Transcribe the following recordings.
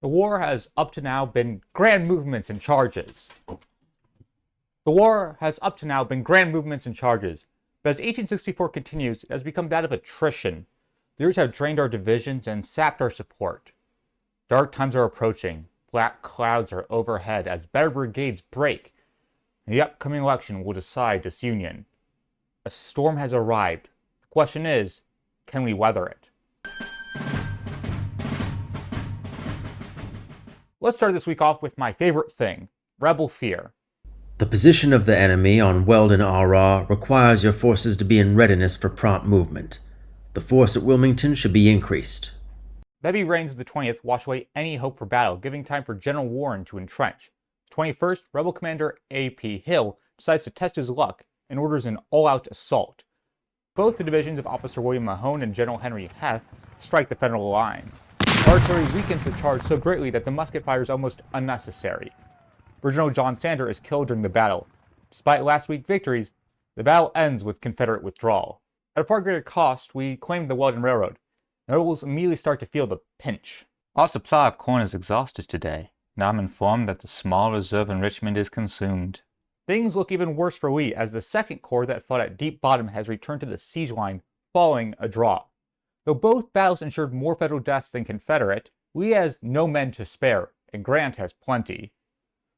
The war has up to now been grand movements and charges. The war has up to now been grand movements and charges, but as 1864 continues, it has become that of attrition. The years have drained our divisions and sapped our support. Dark times are approaching. Black clouds are overhead as better brigades break, and the upcoming election will decide disunion. A storm has arrived. The question is, can we weather it? Let's start this week off with my favorite thing, rebel fear. The position of the enemy on Weldon RR requires your forces to be in readiness for prompt movement. The force at Wilmington should be increased. The heavy rains of the 20th wash away any hope for battle, giving time for General Warren to entrench. 21st, Rebel Commander A.P. Hill decides to test his luck and orders an all-out assault. Both the divisions of Officer William Mahone and General Henry Heth strike the Federal line. Artillery weakens the charge so greatly that the musket fire is almost unnecessary. General John Sander is killed during the battle. Despite last week's victories, the battle ends with Confederate withdrawal. At a far greater cost, we claim the Weldon Railroad. Nobles immediately start to feel the pinch. Our supply of corn is exhausted today. Now I'm informed that the small reserve in Richmond is consumed. Things look even worse for Lee as the 2nd Corps that fought at Deep Bottom has returned to the siege line following a draw. Though both battles ensured more Federal deaths than Confederate, Lee has no men to spare, and Grant has plenty.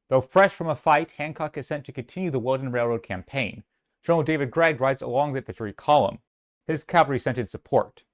Though fresh from a fight, Hancock is sent to continue the Weldon Railroad campaign. General David Gregg rides along the victory column. His cavalry sent in support.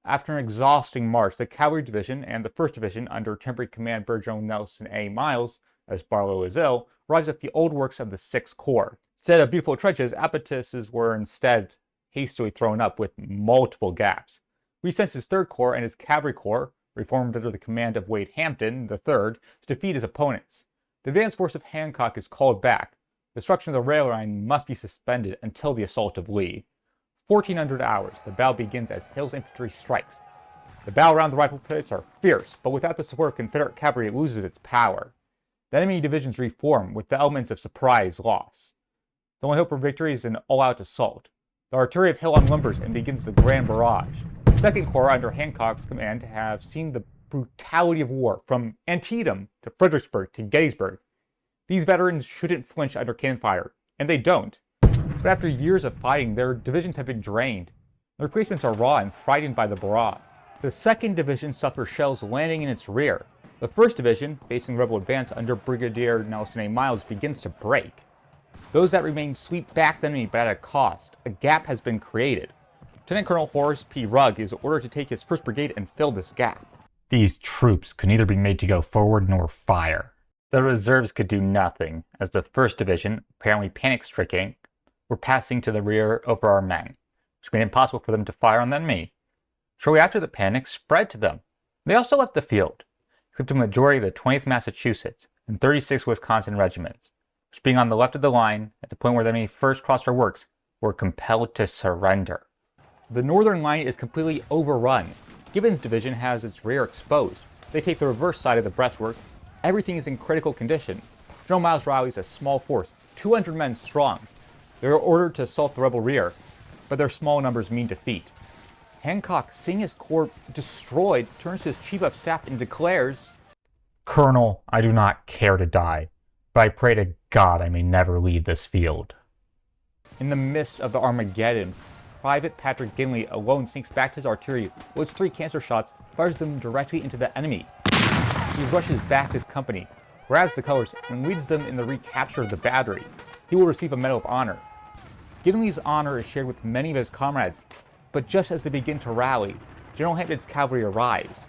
After an exhausting march, the Cavalry Division and the 1st Division under temporary command General Nelson A. Miles, as Barlow is ill, arrives at the old works of the 6th Corps. Instead of beautiful trenches, abattisses were instead hastily thrown up with multiple gaps. Lee sends his 3rd Corps and his Cavalry Corps, reformed under the command of Wade Hampton III, to defeat his opponents. The advance force of Hancock is called back. The destruction of the rail line must be suspended until the assault of Lee. 1400 hours, the battle begins as Hill's infantry strikes. The battle around the rifle pits are fierce, but without the support of Confederate cavalry it loses its power. The enemy divisions reform with the elements of surprise loss. The only hope for victory is an all-out assault. The artillery of Hill unlimbers and begins the grand barrage. The 2nd Corps under Hancock's command have seen the brutality of war from Antietam to Fredericksburg to Gettysburg. These veterans shouldn't flinch under cannon fire, and they don't. But after years of fighting, their divisions have been drained. The replacements are raw and frightened by the barrage. The 2nd Division suffers shells landing in its rear. The 1st Division, facing rebel advance under Brigadier Nelson A. Miles, begins to break. Those that remain sweep back the enemy, but at a cost. A gap has been created. Lieutenant Colonel Horace P. Rugg is ordered to take his 1st Brigade and fill this gap. These troops could neither be made to go forward nor fire. The reserves could do nothing, as the 1st Division, apparently panic-stricken, were passing to the rear over our men, which made it impossible for them to fire on the enemy. Shortly after, the panic spread to them. They also left the field, except a majority of the 20th Massachusetts and 36 Wisconsin regiments, which being on the left of the line, at the point where the enemy first crossed our works, were compelled to surrender. The northern line is completely overrun. Gibbon's division has its rear exposed. They take the reverse side of the breastworks. Everything is in critical condition. General Miles rallies a small force, 200 men strong. They are ordered to assault the rebel rear, but their small numbers mean defeat. Hancock, seeing his corps destroyed, turns to his chief of staff and declares, "Colonel, I do not care to die, but I pray to God I may never leave this field." In the midst of the Armageddon, Private Patrick Ginley alone sneaks back to his artillery, loads 3 cancer shots, fires them directly into the enemy. He rushes back to his company, grabs the colors, and leads them in the recapture of the battery. He will receive a Medal of Honor. Ginley's honor is shared with many of his comrades, but just as they begin to rally, General Hampton's cavalry arrives.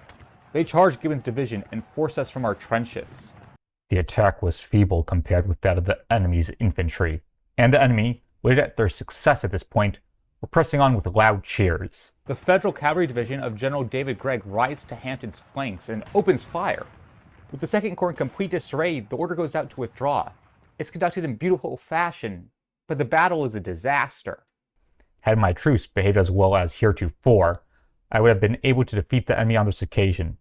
They charge Gibbon's division and force us from our trenches. The attack was feeble compared with that of the enemy's infantry, and the enemy, weighted at their success at this point, were pressing on with loud cheers. The Federal Cavalry Division of General David Gregg rides to Hampton's flanks and opens fire. With the 2nd Corps in complete disarray, the order goes out to withdraw. It's conducted in beautiful fashion, but the battle is a disaster. Had my troops behaved as well as heretofore, I would have been able to defeat the enemy on this occasion.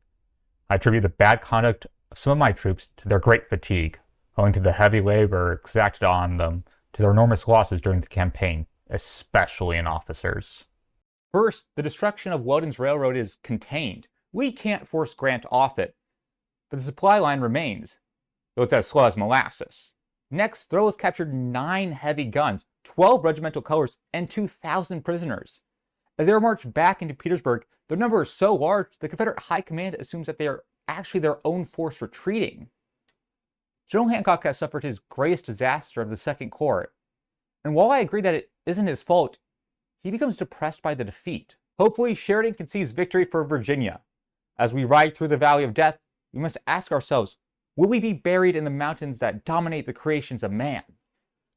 I attribute the bad conduct of some of my troops to their great fatigue, owing to the heavy labor exacted on them, to their enormous losses during the campaign, especially in officers. First, the destruction of Weldon's railroad is contained. We can't force Grant off it. but the supply line remains, though it's as slow as molasses. Next, the rebels captured 9 heavy guns, 12 regimental colors, and 2,000 prisoners. As they were marched back into Petersburg, their number is so large, the Confederate High Command assumes that they are actually their own force retreating. General Hancock has suffered his greatest disaster of the Second Corps, and while I agree that it isn't his fault, he becomes depressed by the defeat. Hopefully, Sheridan can seize victory for Virginia. As we ride through the Valley of Death, we must ask ourselves, will we be buried in the mountains that dominate the creations of man?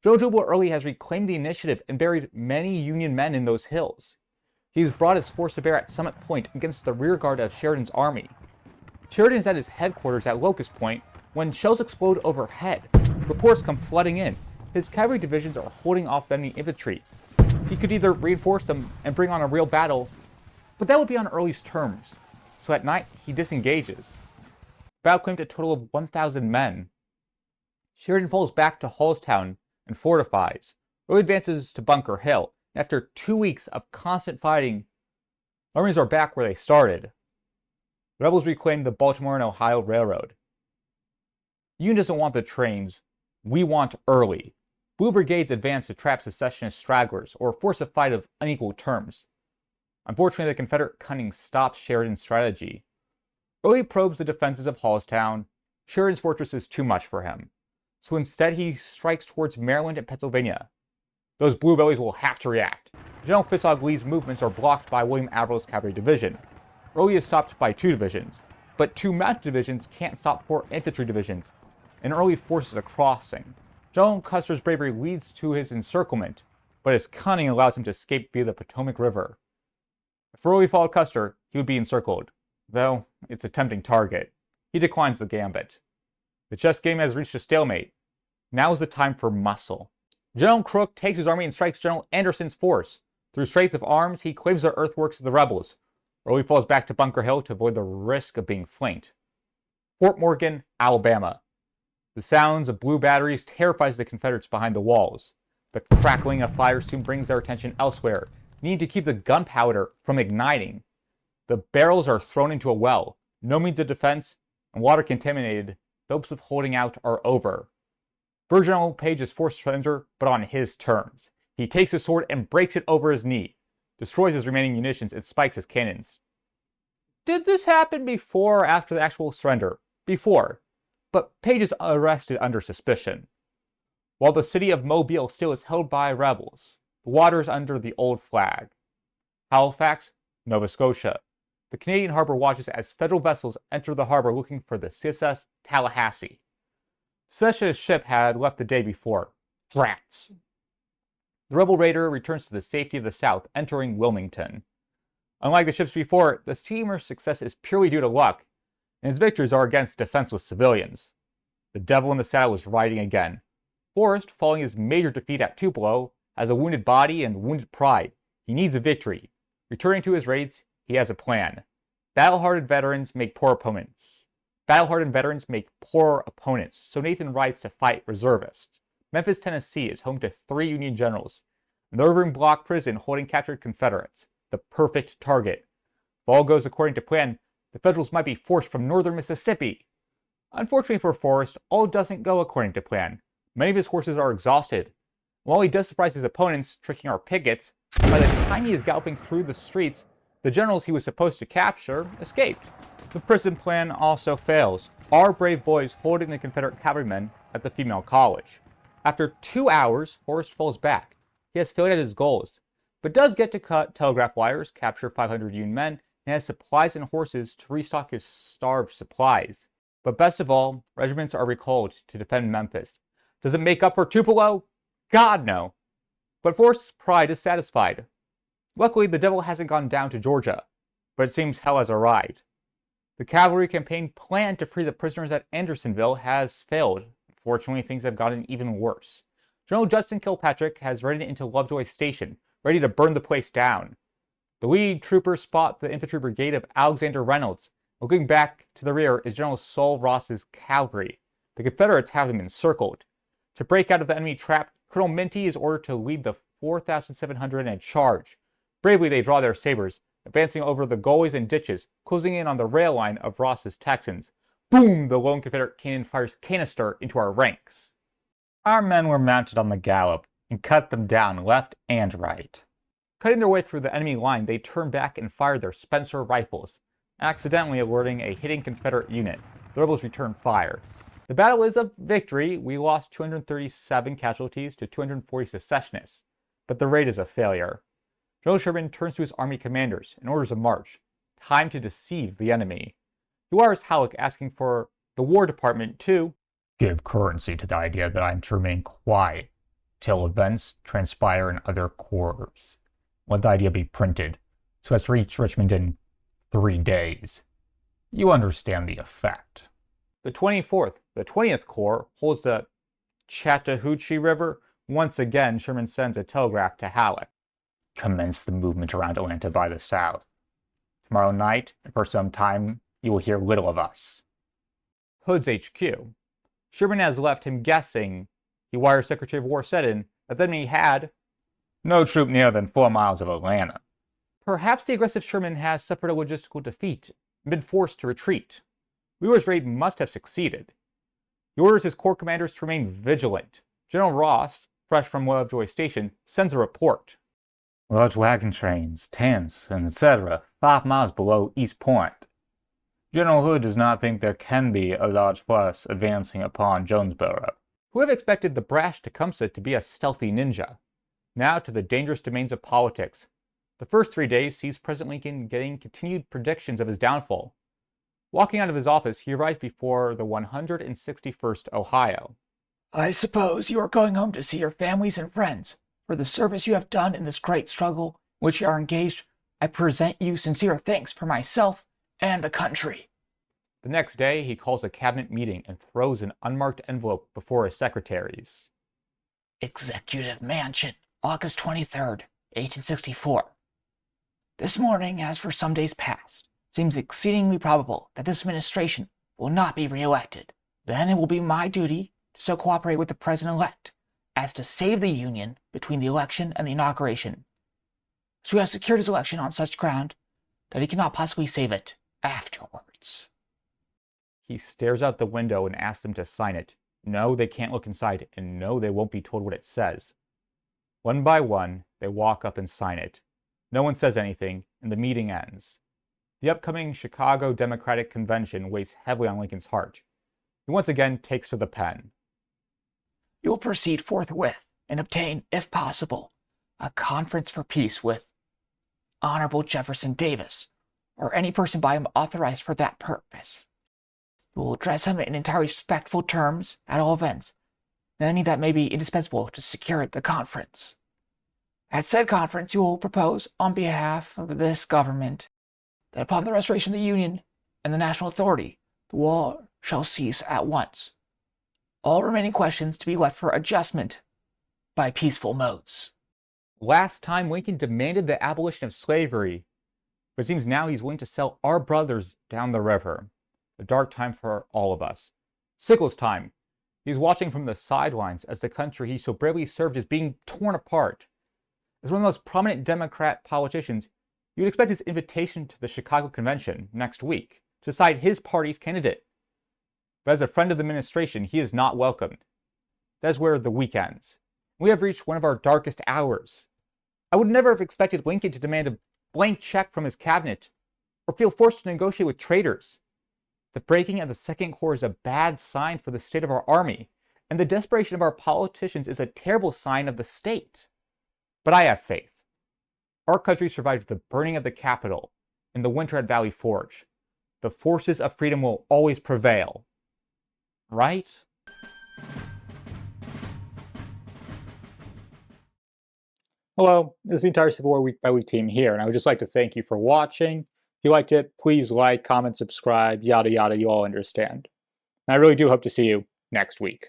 General Robert.E.Lee has reclaimed the initiative and buried many Union men in those hills. He has brought his force to bear at Summit Point against the rearguard of Sheridan's army. Sheridan is at his headquarters at Locust Point when shells explode overhead. Reports come flooding in. His cavalry divisions are holding off enemy infantry. He could either reinforce them and bring on a real battle, but that would be on Early's terms. So at night, he disengages. The battle claimed a total of 1,000 men. Sheridan falls back to Hallstown and fortifies. Early advances to Bunker Hill. After 2 weeks of constant fighting, armies are back where they started. The rebels reclaim the Baltimore and Ohio Railroad. The Union doesn't want the trains. We want Early. Blue brigades advance to trap secessionist stragglers or force a fight of unequal terms. Unfortunately, the Confederate cunning stops Sheridan's strategy. Early probes the defenses of Hallstown. Sheridan's fortress is too much for him. So instead, he strikes towards Maryland and Pennsylvania. Those blue bellies will have to react. General Fitz-Lee's movements are blocked by William Averell's cavalry division. Early is stopped by 2 divisions, but 2 mounted divisions can't stop 4 infantry divisions, and Early forces a crossing. General Custer's bravery leads to his encirclement, but his cunning allows him to escape via the Potomac River. If Early followed Custer, he would be encircled, though it's a tempting target. He declines the gambit. The chess game has reached a stalemate. Now is the time for muscle. General Crook takes his army and strikes General Anderson's force. Through strength of arms, he claims the earthworks of the rebels. Early falls back to Bunker Hill to avoid the risk of being flanked. Fort Morgan, Alabama. The sounds of blue batteries terrifies the Confederates behind the walls. The crackling of fire soon brings their attention elsewhere, needing to keep the gunpowder from igniting. The barrels are thrown into a well, no means of defense, and water contaminated. The hopes of holding out are over. Brigadier General Page is forced to surrender, but on his terms. He takes his sword and breaks it over his knee, destroys his remaining munitions, and spikes his cannons. Did this happen before or after the actual surrender? Before, but Page is arrested under suspicion. While the city of Mobile still is held by rebels, the water is under the old flag. Halifax, Nova Scotia. The Canadian harbor watches as federal vessels enter the harbor looking for the CSS Tallahassee. The secessionist ship had left the day before. Drats. The rebel raider returns to the safety of the South, entering Wilmington. Unlike the ships before, the steamer's success is purely due to luck, and its victories are against defenseless civilians. The devil in the saddle is riding again. Forrest, following his major defeat at Tupelo, has a wounded body and wounded pride. He needs a victory. Returning to his raids, he has a plan. Battle-hardened veterans make poor opponents. Battle-hardened veterans make poor opponents, so Nathan rides to fight reservists. Memphis, Tennessee is home to 3 Union generals, and the Irving Block prison holding captured Confederates, the perfect target. If all goes according to plan, the Federals might be forced from northern Mississippi. Unfortunately for Forrest, all doesn't go according to plan. Many of his horses are exhausted. While he does surprise his opponents, tricking our pickets, by the time he is galloping through the streets, the generals he was supposed to capture escaped. The prison plan also fails. Our brave boys holding the Confederate cavalrymen at the female college. After 2 hours, Forrest falls back. He has failed at his goals, but does get to cut telegraph wires, capture 500 Union men, and has supplies and horses to restock his starved supplies. But best of all, regiments are recalled to defend Memphis. Does it make up for Tupelo? God, no. But Forrest's pride is satisfied. Luckily, the devil hasn't gone down to Georgia, but it seems hell has arrived. The cavalry campaign planned to free the prisoners at Andersonville has failed. Unfortunately, things have gotten even worse. General Justin Kilpatrick has ridden into Lovejoy Station, ready to burn the place down. The lead troopers spot the infantry brigade of Alexander Reynolds. Looking back to the rear is General Saul Ross's cavalry. The Confederates have them encircled. To break out of the enemy trap, Colonel Minty is ordered to lead the 4,700 in a charge. Bravely they draw their sabers, advancing over the gullies and ditches, closing in on the rail line of Ross's Texans. Boom! The lone Confederate cannon fires canister into our ranks. Our men were mounted on the gallop and cut them down left and right. Cutting their way through the enemy line, they turned back and fired their Spencer rifles, accidentally alerting a hitting Confederate unit. The rebels returned fire. The battle is a victory. We lost 237 casualties to 240 secessionists, but the raid is a failure. General Sherman turns to his army commanders and orders a march. Time to deceive the enemy. He wires Halleck asking for the War Department to give currency to the idea that I'm to remain quiet till events transpire in other quarters. Let the idea be printed so as to reach Richmond in 3 days. You understand the effect. The 24th, the 20th Corps holds the Chattahoochee River. Once again, Sherman sends a telegraph to Halleck. Commence the movement around Atlanta by the south. Tomorrow night, and for some time, you will hear little of us. Hood's HQ. Sherman has left him guessing. He wires Secretary of War Seddon that the enemy had no troop nearer than 4 miles of Atlanta. Perhaps the aggressive Sherman has suffered a logistical defeat and been forced to retreat. Wheeler's raid must have succeeded. He orders his corps commanders to remain vigilant. General Ross, fresh from Lovejoy Station, sends a report. Large wagon trains, tents, and etc. 5 miles below East Point. General Hood does not think there can be a large force advancing upon Jonesboro. Who have expected the brash Tecumseh to be a stealthy ninja? Now to the dangerous domains of politics. The first 3 days sees President Lincoln getting continued predictions of his downfall. Walking out of his office, he arrives before the 161st Ohio. I suppose you are going home to see your families and friends. For the service you have done in this great struggle in which you are engaged, I present you sincere thanks for myself and the country. The next day, he calls a cabinet meeting and throws an unmarked envelope before his secretaries. Executive Mansion, August 23rd, 1864. This morning, as for some days past, it seems exceedingly probable that this administration will not be re-elected. Then it will be my duty to so cooperate with the President-elect as to save the Union between the election and the inauguration. So he has secured his election on such ground that he cannot possibly save it afterwards. He stares out the window and asks them to sign it. No, they can't look inside, and no, they won't be told what it says. One by one, they walk up and sign it. No one says anything, and the meeting ends. The upcoming Chicago Democratic Convention weighs heavily on Lincoln's heart. He once again takes to the pen. You will proceed forthwith and obtain, if possible, a conference for peace with Honorable Jefferson Davis, or any person by him authorized for that purpose. You will address him in entirely respectful terms, at all events, and any that may be indispensable to secure the conference. At said conference you will propose, on behalf of this government, that upon the restoration of the Union and the national authority, the war shall cease at once. All remaining questions to be left for adjustment by peaceful modes. Last time Lincoln demanded the abolition of slavery, but it seems now he's willing to sell our brothers down the river. A dark time for all of us. Sickles' time. He's watching from the sidelines as the country he so bravely served is being torn apart. As one of the most prominent Democrat politicians, you'd expect his invitation to the Chicago Convention next week to decide his party's candidate. But as a friend of the administration, he is not welcomed. That is where the week ends. We have reached one of our darkest hours. I would never have expected Lincoln to demand a blank check from his cabinet or feel forced to negotiate with traitors. The breaking of the Second Corps is a bad sign for the state of our army, and the desperation of our politicians is a terrible sign of the state. But I have faith. Our country survived the burning of the Capitol and the winter at Valley Forge. The forces of freedom will always prevail. Right? Hello, this is the entire Civil War Week by Week team here, and I would just like to thank you for watching. If you liked it, please like, comment, subscribe, yada yada, you all understand. And I really do hope to see you next week.